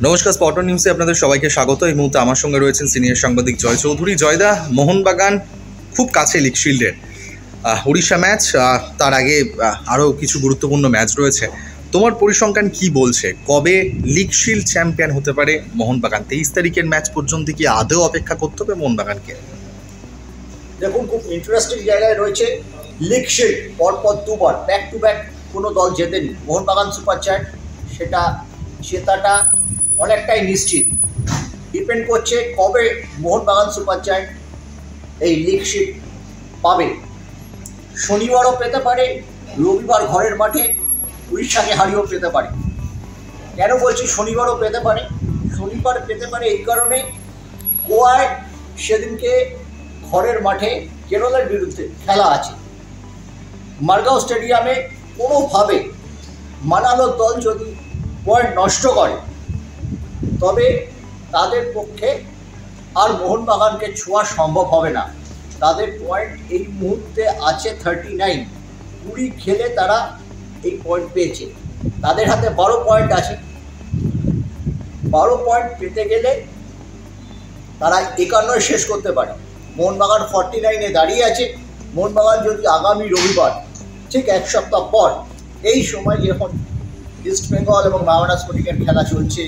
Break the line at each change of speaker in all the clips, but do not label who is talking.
নমস্কার, স্পটন নিউজে আপনাদের সবাইকে স্বাগত। এই মুহূর্তে আমার সঙ্গে রয়েছেন সিনিয়র সাংবাদিক জয় চৌধুরী। জয়দা, মোহনবাগান খুব কাছে লিগ শিল্ডের উড়িষ্যা ম্যাচ, তার আগে আরও কিছু গুরুত্বপূর্ণ ম্যাচ রয়েছে। তোমার পরিসংখ্যান কি বলছে, কবে লিগ শিল্ড চ্যাম্পিয়ন হতে পারে মোহনবাগান? 23 তারিখের ম্যাচ পর্যন্ত কি আদৌ অপেক্ষা করতে হবে মোহনবাগানকে?
দেখুন, খুব ইন্টারেস্টিং জায়গায় রয়েছে লিগ শিল্ড। পরপর দুবার ব্যাক টু ব্যাক কোনো দল জেতেনি। মোহনবাগান সুপার জায়ান্ট সেটা জেতাটা অনেকটাই নিশ্চিত। ডিপেন্ড করছে কবে মোহনবাগান সুপার জায়ান্ট এই লিগ শিল্ড পাবে। শনিবারও পেতে পারে, রবিবার ঘরের মাঠে উড়িষ্যাকে হারিয়েও পেতে পারে। কেন বলছি শনিবারও পেতে পারে? শনিবার পেতে পারে এই কারণে, গোয়ায় সেদিনকে ঘরের মাঠে কেরলের বিরুদ্ধে খেলা আছে। মারগাঁও স্টেডিয়ামে কোনোভাবে মানালোর দল যদি পয়েন্ট নষ্ট করে তবে তাদের পক্ষে আর মোহনবাগানকে ছোঁয়া সম্ভব হবে না। তাদের পয়েন্ট এই মুহূর্তে আছে 39। 20 খেলে তারা এই পয়েন্ট পেয়েছে। তাদের হাতে 12 পয়েন্ট আছে। 12 পয়েন্ট পেতে গেলে তারা 51 শেষ করতে পারে। মোহনবাগান 49-এ দাঁড়িয়ে আছে। মোহনবাগান যদি আগামী রবিবার, ঠিক এক সপ্তাহ পর এই সময়, যখন ইস্ট বেঙ্গল এবং মোহামেডান স্পোর্টিংয়ের খেলা চলছে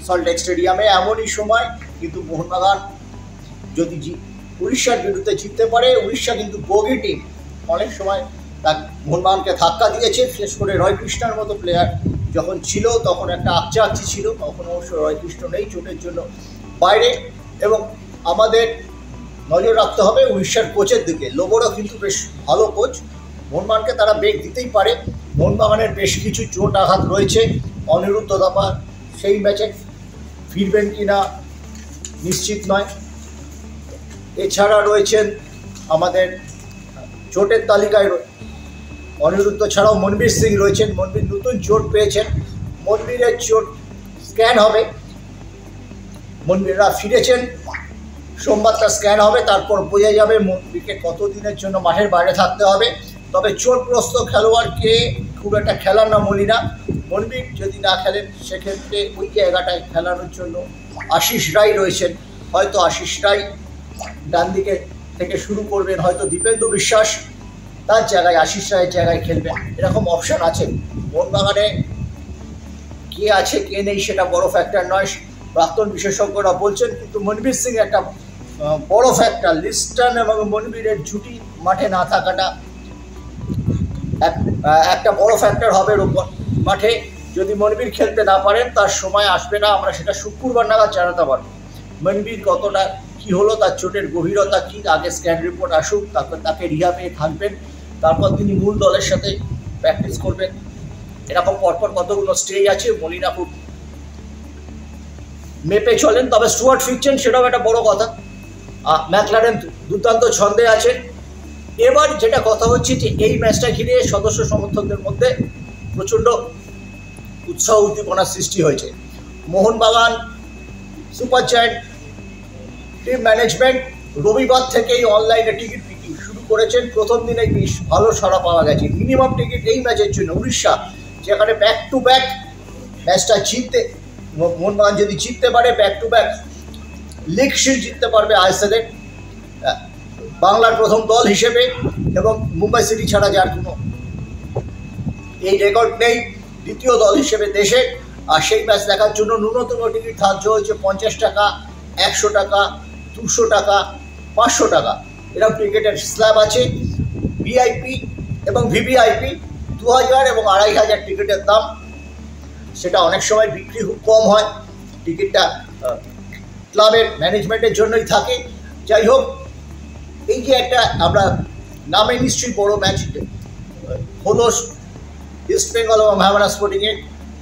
সল্টলেক স্টেডিয়ামে, এমনই সময় কিন্তু মোহনবাগান যদি উড়িষ্যার বিরুদ্ধে জিততে পারে। উড়িষ্যা কিন্তু বগি টিম, অনেক সময় তার মোহনবাগানকে ধাক্কা দিয়েছে। বিশেষ করে রয় কৃষ্ণার মতো প্লেয়ার যখন ছিল তখন একটা আকচি ছিল। তখন অবশ্য রয় কৃষ্ণ নেই, চোটের জন্য বাইরে। এবং আমাদের নজর রাখতে হবে উড়িষ্যার কোচের দিকে। লোবরও কিন্তু বেশ ভালো কোচ। মোহনবাগানকে তারা বেগ দিতেই পারে। মোহনবাগানের বেশ কিছু চোট আঘাত রয়েছে। অনিরুদ্ধ দাপা সেই ম্যাচে ফিরবেন কিনা নিশ্চিত নয়। এছাড়া রয়েছেন আমাদের চোটের তালিকায় অনিরুদ্ধ ছাড়াও মনবীর সিং রয়েছেন। মনবীর নতুন চোট পেয়েছেন। মনবীরের চোট স্ক্যান হবে। মনবীররা ফিরেছেন, সোমবার তার স্ক্যান হবে, তারপর বোঝা যাবে মনবীরকে কতদিনের জন্য মাঠের বাইরে থাকতে হবে। তবে চোটগ্রস্ত খেলোয়াড়কে খুব একটা খেলার না বলি না। মনবীর যদি না খেলেন সেক্ষেত্রে ওই জায়গাটায় খেলানোর জন্য আশিস রায় রয়েছেন। হয়তো আশিস রায় ডান দিকে থেকে শুরু করবেন, হয়তো দীপেন্দু বিশ্বাস তার জায়গায় আশিস রায়ের জায়গায় খেলবেন, এরকম অপশান আছে। মোহনবাগানে কে আছে কে নেই সেটা বড় ফ্যাক্টর নয়, প্রাক্তন বিশেষজ্ঞরা বলছেন। কিন্তু মনবীর সিং একটা বড় ফ্যাক্টর। লিস্টন এবং মনবীরের জুটি মাঠে না থাকাটা একটা বড় ফ্যাক্টর হবে মাঠে। যদি মনবীর খেলতে না পারেন তার সময় আসবে না, আমরা সেটা শুক্রবার নাগাদ জানাতে পারব। মনবীর কতটা কী হলো, তার চোটের গভীরতা কী, আগে স্ক্যান রিপোর্ট আসুক, তারপর তাকে রিহাবে থাকবেন, তারপর তিনি মূল দলের সাথে প্র্যাকটিস করবেন। এরকম পরপর কতগুলো স্টেজ আছে। মলিনা খুব মেপে চলেন, তবে স্টুয়ার্ট ফিরছেন সেটাও একটা বড় কথা। ম্যাকলারেন দুর্দান্ত ছন্দে আছেন। এবার যেটা কথা হচ্ছে যে এই ম্যাচটা ঘিরে সদস্য সমর্থকদের মধ্যে প্রচণ্ড উৎসাহ উদ্দীপনার সৃষ্টি হয়েছে। Mohun Bagan super giant team management রবিবার থেকেই অনলাইনে টিকিট বিক্রি শুরু করেছেন। প্রথম দিনে বেশ ভালো সাড়া পাওয়া গেছে। মিনিমাম টিকিট এই ম্যাচের জন্য উড়িষ্যা, যেখানে ব্যাক টু ব্যাক ম্যাচটা জিততে, মোহনবাগান যদি জিততে পারে back to back league shield জিততে পারবে আইএসএলের বাংলার প্রথম দল হিসেবে। এবং মুম্বাই সিটি ছাড়া যার কোনো এই রেকর্ড নেই, দ্বিতীয় দল হিসেবে দেশে। আর সেই ম্যাচ দেখার জন্য ন্যূনতম টিকিট ধার্য হয়েছে 50 টাকা, 100 টাকা, 200 টাকা, 500 টাকা। এরকম টিকিটের স্ল্যাব আছে। ভিআইপি এবং ভিভিআইপি 2000 এবং 2500 টিকিটের দাম। সেটা অনেক সময় বিক্রি খুব কম হয়। টিকিটটা ক্লাবের ম্যানেজমেন্টের জন্যই থাকে। যাই হোক, এই যে একটা আমরা নামে নিশ্চয়ই বড় ম্যাচ হলো ইস্ট বেঙ্গল এবং মোহামেডান স্পোর্টিংয়ে,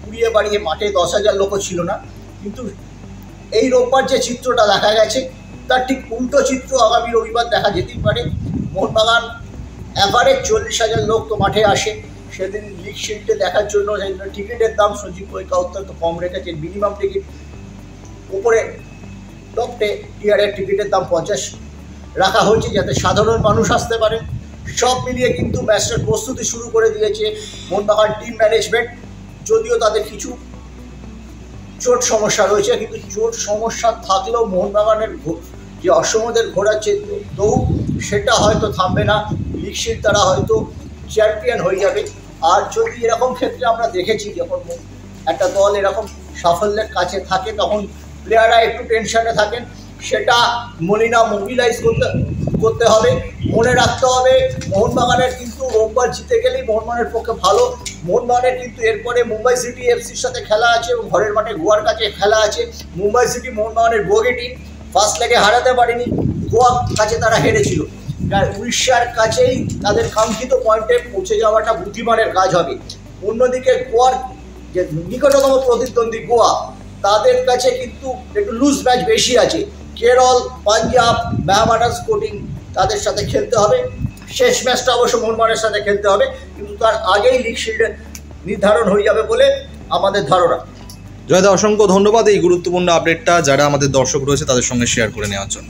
ঘুরিয়ে বাড়িয়ে মাঠে 10,000 লোকও ছিল না। কিন্তু এই রোববার যে চিত্রটা দেখা গেছে তার ঠিক উল্টো চিত্র আগামী রবিবার দেখা যেতেই পারে। মোহনবাগান অ্যাভারেজ 40,000 লোক তো মাঠে আসে সেদিন লিগ শিল্ডে দেখার জন্য। সেই জন্য টিকিটের দাম সঞ্জীব পরীক্ষা অত্যন্ত কম রেখেছেন। মিনিমাম টিকিট উপরে টপ টিয়ারের টিকিটের দাম 50 রাখা হয়েছে, যাতে সাধারণ মানুষ আসতে পারে। সব মিলিয়ে কিন্তু ম্যাচটার প্রস্তুতি শুরু করে দিয়েছে মোহনবাগান টিম ম্যানেজমেন্ট। যদিও তাদের কিছু চোট সমস্যা রয়েছে, কিন্তু চোট সমস্যা থাকলেও মোহনবাগানের যে অসমদের ঘোরাচ্ছে দৌড়, সেটা হয়তো থামবে না। লিগ শিল্ড তারা হয়তো চ্যাম্পিয়ন হয়ে যাবে। আর যদি এরকম ক্ষেত্রে আমরা দেখেছি, যখন একটা দল এরকম সাফল্যের কাছে থাকে তখন প্লেয়াররা একটু টেনশনে থাকেন, সেটা মলিনা মোবিলাইজ করতে হবে। মনে রাখতে হবে মোহনবাগানের কিন্তু রোববার জিতে গেলেই মোহনবাগানের পক্ষে ভালো। মোহনবাগানের কিন্তু এরপরে মুম্বাই সিটি এফসির সাথে খেলা আছে এবং ঘরের মাঠে গোয়ার কাছে খেলা আছে। মুম্বাই সিটি মোহনবাগানের বোগে টিম, ফার্স্ট লেগে হারাতে পারেনি, গোয়ার কাছে তারা হেরেছিল। উড়িষ্যার কাছেই তাদের কাঙ্ক্ষিত পয়েন্টে পৌঁছে যাওয়াটা বুদ্ধিমানের কাজ হবে। অন্যদিকে গোয়ার যে নিকটতম প্রতিদ্বন্দ্বী গোয়া, তাদের কাছে কিন্তু একটু লুজ ম্যাচ বেশি আছে। কেরল, পাঞ্জাব, মেহমাটান স্পোর্টিং, তাদের সাথে খেলতে হবে। শেষ ম্যাচটা অবশ্য মোহনবাগানের সাথে খেলতে হবে, কিন্তু তার আগেই লিগ শিল্ডের নির্ধারণ হয়ে যাবে বলে আমাদের ধারণা।
জয়দা, অসংখ্য ধন্যবাদ এই গুরুত্বপূর্ণ আপডেটটা যারা আমাদের দর্শক রয়েছে তাদের সঙ্গে শেয়ার করে নেওয়ার জন্য।